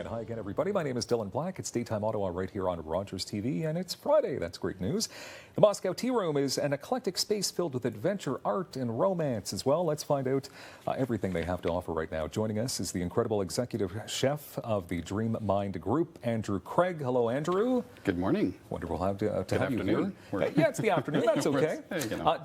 And hi again, everybody. My name is Dylan Black. It's Daytime Ottawa right here on Rogers TV, and it's Friday. That's great news. The Moscow Tea Room is an eclectic space filled with adventure, art, and romance as well. Let's find out everything they have to offer right now. Joining us is the incredible executive chef of the Dreammind Group, Andrew Craig. Hello, Andrew. Good morning. Wonderful to have you here. We're Yeah, it's the afternoon. That's okay.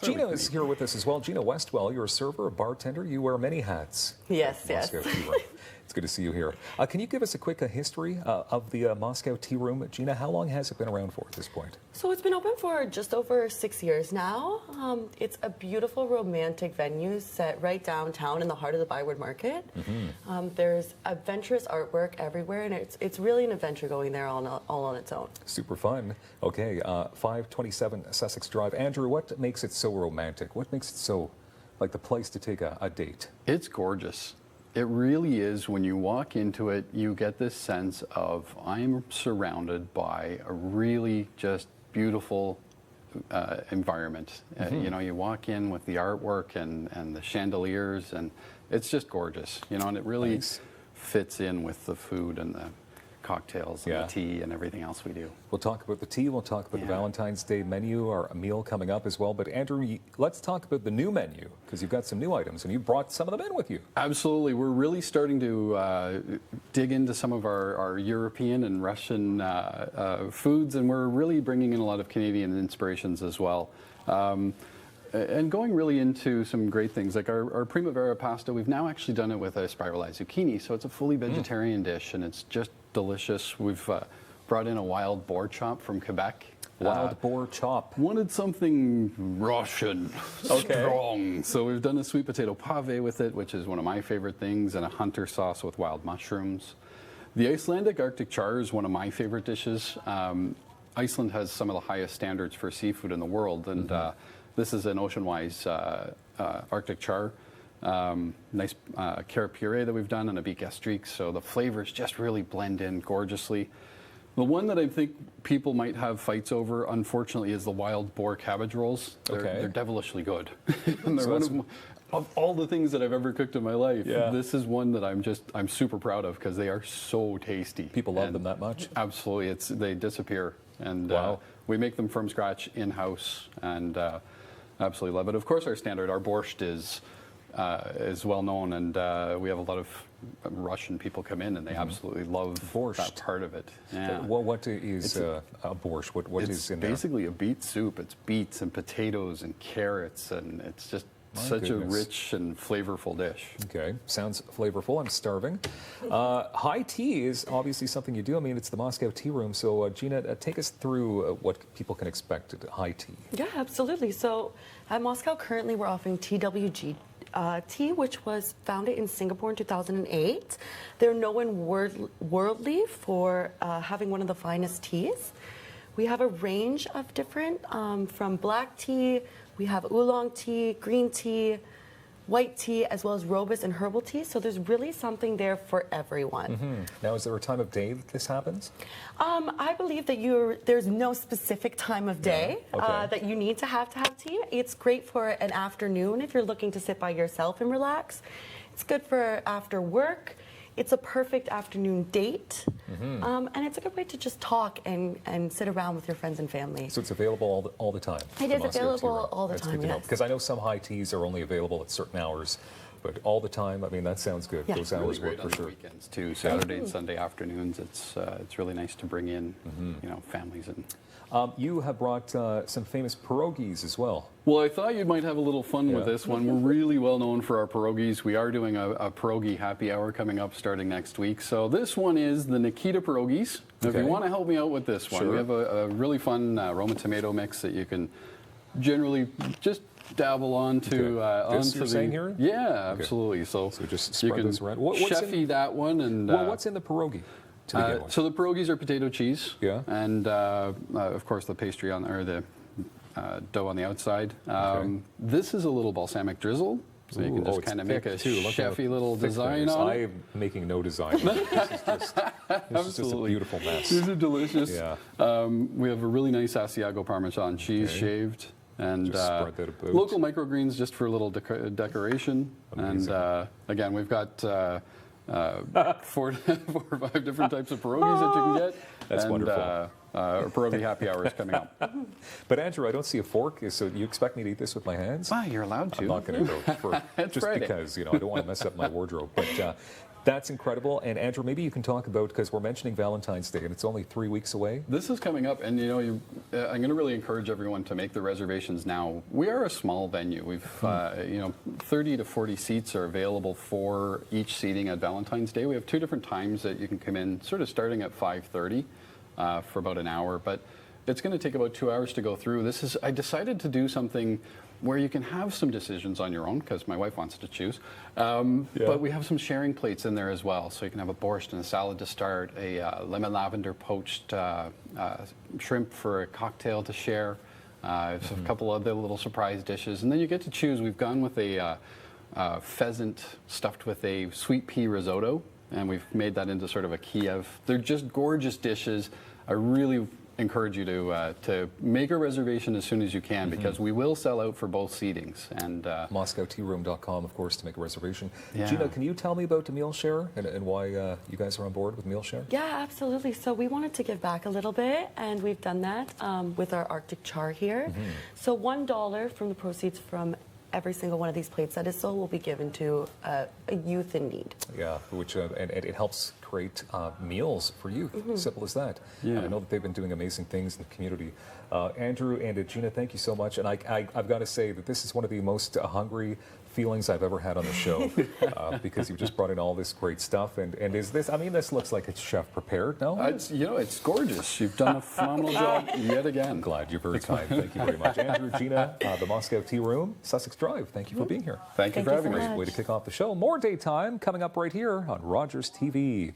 Gina is me. here with us as well. Gina Westwell, you're a server, a bartender. You wear many hats. Yes, yes. Moscow Tea Room. It's good to see you here. Can you give us a quick history of the Moscow Tea Room? Gina, how long has it been around for at this point? So it's been open for just over 6 years now. It's a beautiful romantic venue set right downtown in the heart of the Byward Market. There's adventurous artwork everywhere, and it's really an adventure going there all on its own. Super fun. Okay, 527 Sussex Drive. Andrew, what makes it so romantic? What makes it so like the place to take a date? It's gorgeous. It really is. When you walk into it, you get this sense of I'm surrounded by a really just beautiful environment. You know, you walk in with the artwork and the chandeliers, and it's just gorgeous. You know, and it really fits in with the food and the cocktails and the tea and everything else we do. We'll talk about the tea, we'll talk about the Valentine's Day menu, or a meal coming up as well. But Andrew, let's talk about the new menu, because you've got some new items and you brought some of them in with you. Absolutely. We're really starting to dig into some of our European and Russian foods, and we're really bringing in a lot of Canadian inspirations as well. And going really into some great things, like our Primavera pasta, we've now actually done it with a spiralized zucchini, so it's a fully vegetarian dish, and it's just delicious. We've brought in a wild boar chop from Quebec. Wild boar chop. Wanted something Russian, strong. So we've done a sweet potato pave with it, which is one of my favorite things, and a hunter sauce with wild mushrooms. The Icelandic Arctic char is one of my favorite dishes. Iceland has some of the highest standards for seafood in the world, and this is an ocean-wise Arctic char. Nice carrot puree that we've done and a beet gastrique, so the flavors just really blend in gorgeously. The one that I think people might have fights over, unfortunately, is the wild boar cabbage rolls. They're devilishly good. And they're of all the things that I've ever cooked in my life, this is one that I'm super proud of, because they are so tasty. People love them that much? Absolutely. They disappear. And we make them from scratch in-house, and absolutely love it. Of course, our standard, our Borscht is well known, and we have a lot of Russian people come in, and they absolutely love that part of it. Yeah. Well, what is a borscht? What is in there? It's basically a beet soup. It's beets and potatoes and carrots, and it's just such a rich and flavorful dish. Okay, sounds flavorful. I'm starving. High tea is obviously something you do. I mean, it's the Moscow Tea Room. So, Gina, take us through what people can expect at high tea. Yeah, absolutely. So at Moscow, currently we're offering TWG tea, which was founded in Singapore in 2008. They're known worldly for having one of the finest teas. We have a range of different, from black tea, we have oolong tea, green tea, white tea, as well as robust and herbal tea. So there's really something there for everyone. Now, is there a time of day that this happens? I believe that there's no specific time of day that you need to have tea. It's great for an afternoon if you're looking to sit by yourself and relax. It's good for after work. It's a perfect afternoon date, and it's a good way to just talk and sit around with your friends and family. So it's available all the time? It is available all the time, yes. Because I know some high teas are only available at certain hours, but all the time, I mean, that sounds good. Yeah. Those hours really work for sure. Weekends too, Saturday and Sunday afternoons. It's really nice to bring in, you know, families and. You have brought some famous pierogis as well. Well, I thought you might have a little fun with this one. We're really well known for our pierogis. We are doing a pierogi happy hour coming up starting next week. So this one is the Nikita pierogis. Now, if you want to help me out with this one, we have a really fun Roma tomato mix that you can generally just dabble onto. This you're saying here? Yeah, absolutely. So just you spread can this around. chefy that one. And what's in the pierogi? So the pierogis are potato cheese, and of course the pastry on, or the dough on the outside. This is a little balsamic drizzle, so you can just kind of make a chefy little design on it. I'm making no design. This is just a beautiful mess. These are delicious. We have a really nice Asiago Parmesan cheese shaved. And local microgreens just for a little decoration. And again, we've got 4 or 5 different types of pierogies that you can get. That's wonderful. Our pierogi happy hour is coming up. But Andrew, I don't see a fork, so you expect me to eat this with my hands? Well, you're allowed to. I'm not going to go for just Friday. because, I don't want to mess up my wardrobe. But that's incredible. And Andrew, maybe you can talk about, because we're mentioning Valentine's Day, and it's only 3 weeks away. This is coming up, and I'm going to really encourage everyone to make the reservations now. We are a small venue. We've 30 to 40 seats are available for each seating at Valentine's Day. We have 2 different times that you can come in, sort of starting at 5:30 for about an hour, but it's going to take about 2 hours to go through. I decided to do something where you can have some decisions on your own, because my wife wants to choose. But we have some sharing plates in there as well. So you can have a borscht and a salad to start, a lemon lavender poached shrimp for a cocktail to share, a couple other little surprise dishes. And then you get to choose. We've gone with a pheasant stuffed with a sweet pea risotto, and we've made that into sort of a Kiev. They're just gorgeous dishes. I really encourage you to make a reservation as soon as you can, because we will sell out for both seatings. And MoscowTeaRoom.com, of course, to make a reservation. Yeah. Gina, can you tell me about the meal share and why you guys are on board with meal share? Yeah, absolutely. So we wanted to give back a little bit, and we've done that with our Arctic Char here. So $1 from the proceeds from every single one of these plates that is sold will be given to a youth in need. Yeah, which and it helps create meals for youth. Simple as that. Yeah. And I know that they've been doing amazing things in the community. Andrew and Gina, thank you so much. And I've got to say that this is one of the most hungry feelings I've ever had on the show, because you've just brought in all this great stuff. And is this? I mean, this looks like it's chef prepared. No, it's gorgeous. You've done a phenomenal job yet again. I'm glad. You're very kind. Thank you very much, Andrew, Gina, the Moscow Tea Room, Sussex Drive. Thank you for being here. Thank you for having so me. much. Way to kick off the show. More daytime coming up right here on Rogers TV.